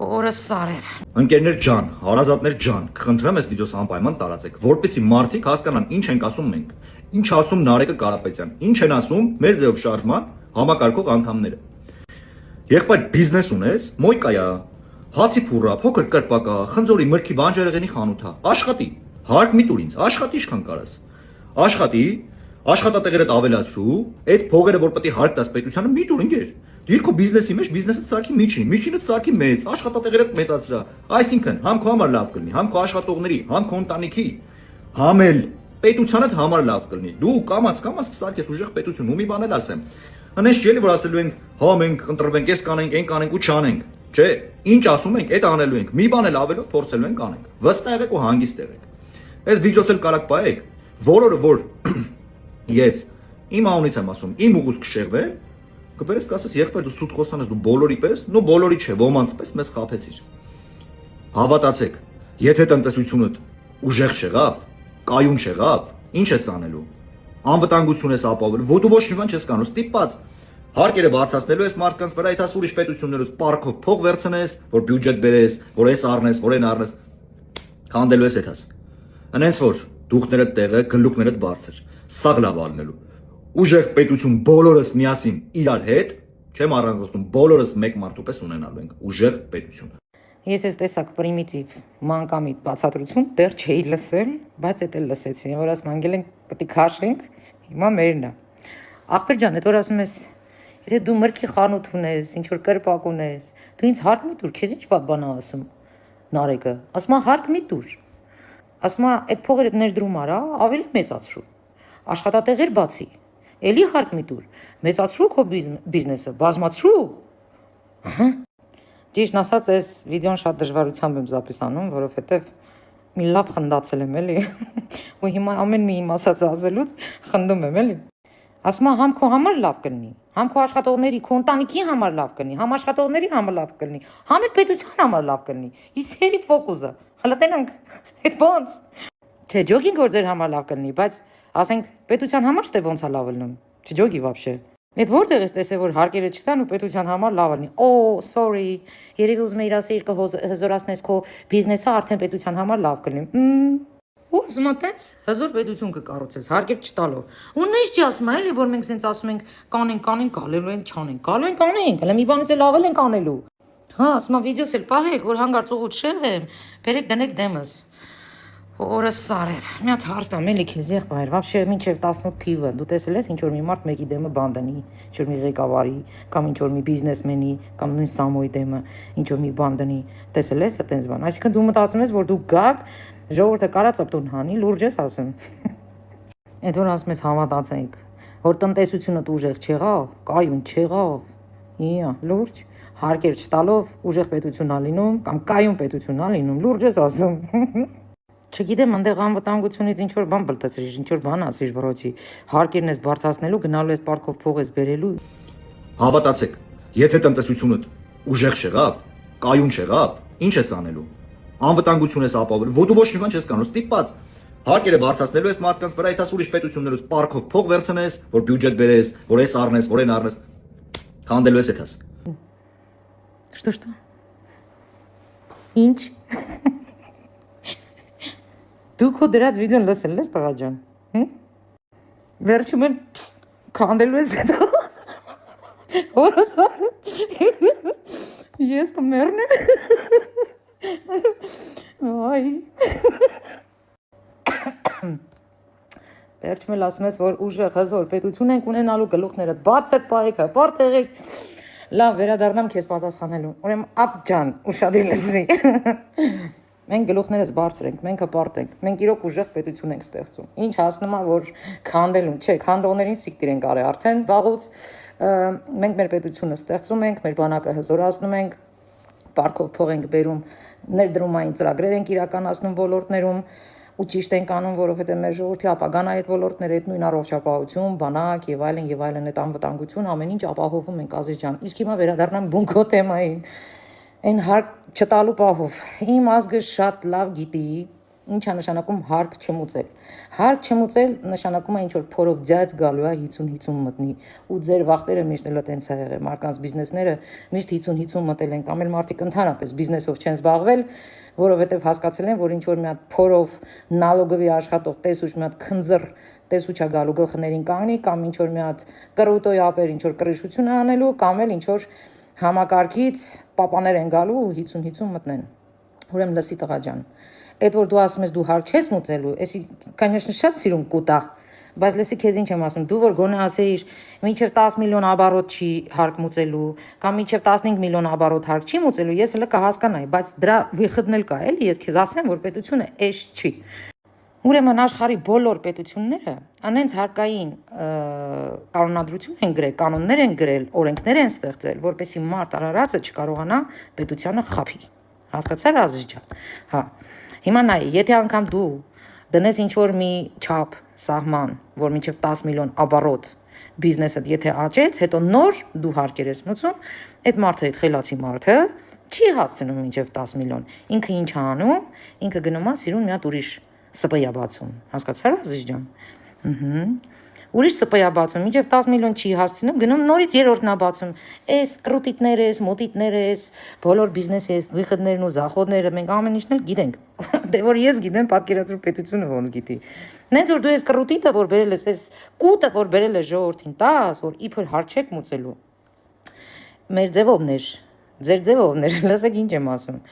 Օրս Սարև։ Ընկերներ ջան, հարազատներ ջան, կխնդրեմ այս վիդեոս անպայման տարածեք, որպեսզի մարդիկ հասկանան ինչ ենք ասում մենք։ Ինչ ասում Նարեկը Կարապետյան, ինչ են ասում մեր ձև շարժման համակարգող անդամները։ Եղբայր բիզնես ունես, մոյկայա, հացի փուռա, փոքր կրպակա, խնձորի մրգի բանջարեղենի խանութ է, աշխատի։ Հարկ մի տուր ինձ, աշխատի ինչքան կարաս։ Աշխատի, աշխատատեղերդ ավելացրու, այդ փողերը որ պետք է հարկ տաս պետությանը մի տուր ընկեր։ Դու քո բիզնեսի մեջ բիզնեսը ծարքի միջին, միջինը ծարքի մեծ, աշխատատեղերը մեծացրա։ Այսինքն, համ քո համար լավ կլինի, համ քո աշխատողների, համ քո ընտանիքի, համ էլ պետությանդ համար լավ կլինի։ Դու կամաց կսարքես ուժեղ պետություն, ու մի բան էլ ասեմ։ Անես չէ՞ որ ասելու ենք, հա մենք ընտրվենք, էս կանենք, այն կանենք ու չանենք։ Չէ, ինչ ասում ենք, այդ անելու ենք։ Մի բան էլ ավելով փորձելու ենք անենք։ Վստահ եղեք ու հանգիստ եղեք։ Այս վիդեոս էլ կարաք պայեք, որը որ ես իմ անունից եմ ասում, իմ ուղուց կշեղվեմ, կբերես կասես եղբայր դու սուտ խոսանես դու բոլորի պես, նո բոլորի չէ, ոմանց պես մեզ խափեցիր։ Հավատացեք, եթե տնտեսությունդ ուժեղ չեղավ, կայուն չեղավ, ինչ ես անելու։ Անվտանգություն ես ապահովել, ոտու ոչ մի բան չես կանու, ստիպված հարկերը բարձրացնելու ես մարդկանց վրա, այդ հաս ուրիշ պետություններով պարկով փող վերցնես, որ բյուջետ բերես, որ այս առնես, որ այն առնես, քանդելու ես այդ հաս։ Անենց որ դուխներդ տեղը, գլուխներդ բարձր, սաղ լավ ալնելու։ Ուժեղ պետություն բոլորս միասին իրար հետ, չեմ առանձնացնում, բոլորս մեկ մարդու պես ունենալու ենք ուժեղ պետություն։ Ես այս տեսակ պրիմիտիվ մանկամիտ բացատրություն դեռ չէի լսել, բայց էդ էլ լսեցի, որ ասում անգել ենք պետք է քաշենք, հիմա մերն է։ Ախպեր ջան, այդ որ ասում ես, եթե դու մրգի խանութ ունես, ինչ որ կրպակ ունես, դու ինձ հարկ մի տուր, քեզ ինչ վատ բան է ասում Նարեկը։ Ասում հարկ մի տուր։ Ասում այդ փողերը ներդրում արա, ավելի մեծացրու։ Աշխատատեղեր բացի։ Էլի հարկ մի տուր, մեծացրու քո բիզնեսը, բազմացրու։ Ճիշտ ասած, այս վիդեոն շատ դժվարությամբ եմ զապիսանում, որովհետև մի լավ խնդացել եմ, էլի։ Ու հիմա ամեն մի իմ ասածը ասելուց խնդում եմ, էլի։ Ասում եմ, համ քո համար լավ կլինի, համ քո աշխատողների, քո ընտանիքի համար լավ կլինի, համ աշխատողների համար լավ կլինի, համ էլ պետության համար լավ կլինի։ Իսկ հերի ֆոկուսը, հələ տենանք, այդ ոնց։ Չէ, ջոգինգ որ ձեր համար լավ կլինի, բայց ասենք պետության համար ստե ոնց է լավ լինում։ Չջոգի вообще։ Այդ որտեղ ես տեսել որ հարկերը չտան ու պետության համար լավ լինի։ Oh, sorry։ Երևի ուզում էիր ասել կհզորացնես քո բիզնեսը արդեն պետության համար լավ կլինի։ Ուզում ես հզոր պետություն կկառուցես հարկեր չտալով։ Ու նույնիսկ չի ասում էլի որ մենք սենց ասում ենք կանենք, գալելու ենք, չանենք, գալու ենք անենք, հələ մի բանից էլ ավել ենք անելու։ Հա, ասում եմ վիդեոս էլ պահեք, որ հանգարց ուղուց շեղվեմ, բերեք դնեք դեմս։ Օրս Սարև, մի հատ հարց տամ էլի քեզ եղբայր, вообще մինչև 18 թիվը դու տեսել ես ինչ որ մի մարդ մեկի դեմը բան դնի, ինչ որ մի ղեկավարի, կամ ինչ որ մի բիզնեսմենի, կամ նույն Սամոյի դեմը ինչ որ մի բան դնի, տեսել ես այդպես բան։ Այսինքն դու մտածում ես որ դու գաք, ժողովուրդը կարա ծպտուն հանի, լուրջ ես ասում։ Այդ որ ասում ես հավատացեք, որ տնտեսությունը ուժեղ չեղավ, կայուն չեղավ, իա, լուրջ, հարկեր չտալով ուժեղ պետություն ա լինում, կամ կայուն պետություն ա լինում, լուրջ ես ասում։ Չգիտեմ, այնտեղ անվտանգությունից ինչ որ բան բլտեցրիր, ինչ որ բան ասիր վրոջի, հարկերն ես բարձրացնելու, գնալու ես պարկով փող ես բերելու։ Հավատացեք, եթե տնտեսությունդ ուժեղ չեղավ, կայուն չեղավ, ինչ ես անելու։ Անվտանգություն ես ապահովել, ոտու ոչ մի բան չես կանու, ստիպված հարկերը բարձրացնելու ես մարդկանց վրա, այդ հաս ուրիշ պետություններով պարկով փող վերցնես, որ բյուջետ բերես, որ այս առնես, որ այն առնես, քանդելու ես այդ հաս։ Что? Ինչ։ Դու քո դրած վիդեոն լսել ես տղա ջան։ Վերջում էլ քանդելու ես դա։ Որս։ Ես կմեռնեմ։ Այ։ Վերջում էլ ասում ես որ ուժեղ հզոր պետություն ենք ունենալու գլուխներդ բացր պահեք, հպարտեղեք։ Լավ, վերադառնամ քեզ պատասխանելու։ Ուրեմն ապ ջան, ուշադիր լսի։ Մենք գլուխներս բարձր ենք, մենք հպարտ ենք, մենք իրոք ուժեղ պետություն ենք ստեղծում։ Ինչ հասնում է որ քանդելուն, չէ, քանդողներին սիկտիր ենք արել արդեն վաղուց։ Մենք մեր պետությունը ստեղծում ենք, մեր բանակը հզորացնում ենք, պարկով փող ենք բերում, ներդրումային ծրագրեր ենք իրականացնում ոլորտներում, ու ճիշտ ենք անում, որովհետև մեր ժողովրդի ապագան այդ ոլորտները, այդ նույն առողջապահություն, բանակ եւ այլն, այդ անվտանգություն ամեն ինչ ապահովում ենք Ազիզ ջան։ Իսկ հիմա վերադառնամ բունկո թեմային։ Այն հարկ չտալու պահով իմ ազգը շատ լավ գիտի, Ինչ է նշանակում հարկ չմուծել։ Հարկ չմուծել նշանակում է ինչ որ փորով ձյաց գալու է 50-50 մտնի։ Ու ձեր վախտերը միշտ էլ տենց է եղել։ Մարդկանց բիզնեսները միշտ 50-50 մտել են, կամ էլ մարդիկ ընդհանրապես բիզնեսով չեն զբաղվել, որովհետև հասկացել են, որ ինչ որ մի հատ փորով նալոգովի աշխատող տեսուչ մի հատ քնձր տեսուչա գալու գլխներին կանգնի, կամ ինչ որ մի հատ կռուտոյ ապեր ինչ որ կրիշություն անելու, կամ էլ ինչ որ համակարգից պապաներ են գալու ու 50-50 մտնեն։ Ուրեմն լսի տղա ջան, այդ որ դու ասում ես դու հարկ չես մուծելու, էսի конечно շատ սիրուն կուտա, բայց լսի քեզ ինչ եմ ասում, դու որ գոնե ասեիր մինչև 10 միլիոն оборот չի հարկ մուծելու, կամ մինչև 15 միլիոն оборот հարկ չի մուծելու, ես հələ կհասկանայի, բայց դրա վիխդն էլ կա, էլի ես քեզ ասեմ, որ պետությունը էս չի։ Ուրեմն աշխարհի բոլոր պետությունները անենց հարկային կանոնադրություն են գրել, կանոններ են գրել, օրենքներ են ստեղծել, որպեսզի մարդ արարածը չկարողանա պետությանը խափի։ Հասկացա՞ր ազիզ ջան։ Հա։ Հիմա նայ, եթե անգամ դու դնես ինչ-որ մի չափ սահման, որ մինչև 10 միլիոն оборот բիզնեսը եթե աճեց, հետո նոր դու հարկեր ես մուծում, այդ մարդը, այդ խելացի մարդը չի հասցնում մինչև 10 միլիոն։ Ինքը ինչ է անում, ինքը գնում է սիրուն մի հատ ուրիշ սպայա բացում։ Հասկացա՞ր ազիզ ջան։ Ուրիշ սպայա բացում, մինչև 10 միլիոն չի հասցնում, գնում նորից երրորդն է բացում։ Էս կրուտիտներ ես, մոտիտներ ես, բոլոր բիզնես ես, վիխդներն ու զախոդները մենք ամեն ինչն էլ գիտենք։ Դե որ ես գիտեմ, պատկերացրու պետությունը ոնց գիտի։ Նենց որ դու ես կրուտիտը, որ բերել ես, այս կուտը, որ բերել ես ժողովրդին, տաս, որ իբր հարկ չեք մուծելու։ Մեր ձևովներ, ձեր ձևովներ, լսեք ինչ եմ ասում։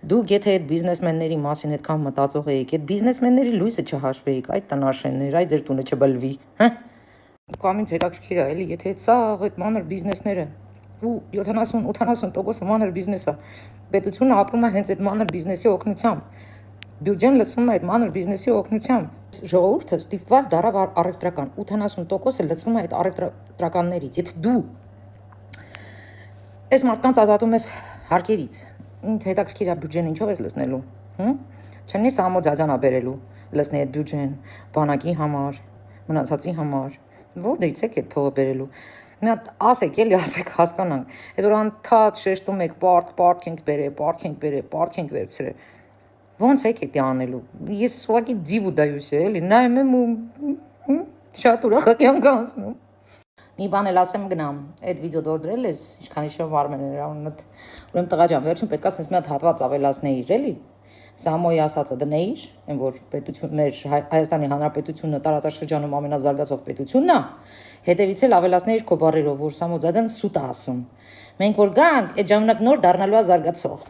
Դուք եթե այդ բիզնեսմենների մասին այդքան մտածող եք, այդ բիզնեսմենների լույսը չհաշվեիք, այդ տնաշեններ, այդ ձեր տունը չբլվի, հա։ Կամ ինձ հետաքրքիր է, էլի, եթե սա այդ մանր բիզնեսները ու 70-80% մանր բիզնես է, պետությունը ապրում է հենց այդ մանր բիզնեսի օգնությամբ, բյուջեն լցվում է այդ մանր բիզնեսի օգնությամբ, ժողովուրդը ստիպված դարավ առևտրական, 80%-ը լցվում է այդ առևտրականներից, եթե դու այս մարդկանց ազատում ես հարկերից, ինձ հետաքրքիր է բյուջեն ինչով ես լցնելու, չնի սամո ձաձանա բերելու, լցնի այդ բյուջեն, բանակի համար, մնացածի համար, որտեղից եք այդ փողը բերելու։ Մի հատ ասեք, էլի ասեք հասկանանք։ Այդ որ անդադ շեշտում եք պարկ ենք բերե, պարկ ենք վերցրե։ Ոնց եք դա անելու։ Ես ուղղակի ձիվ ու դայուս է, էլի, նայում եմ ու շատ ուրախ եմ գանցնում։ Մի բան էլ ասեմ գնամ, այդ վիդեո դորդրել ես, ինչքան հիշում Արմենը նրա անունդ։ Ուրեմն տղա ջան, վերջում պետք է sense մի հատ հատված ավելացնեիր, էլի։ Սամոյի ասածը դնեիր, այն որ պետություն մեր Հայաստանի Հանրապետությունը տարածաշրջանում ամենազարգացող պետությունն է, հետևից էլ ավելացնեիր քո բառերով, որ Սամո ձադան սուտ է ասում։ Մենք որ գանք, այդ ժամանակ նոր դառնալու է զարգացող։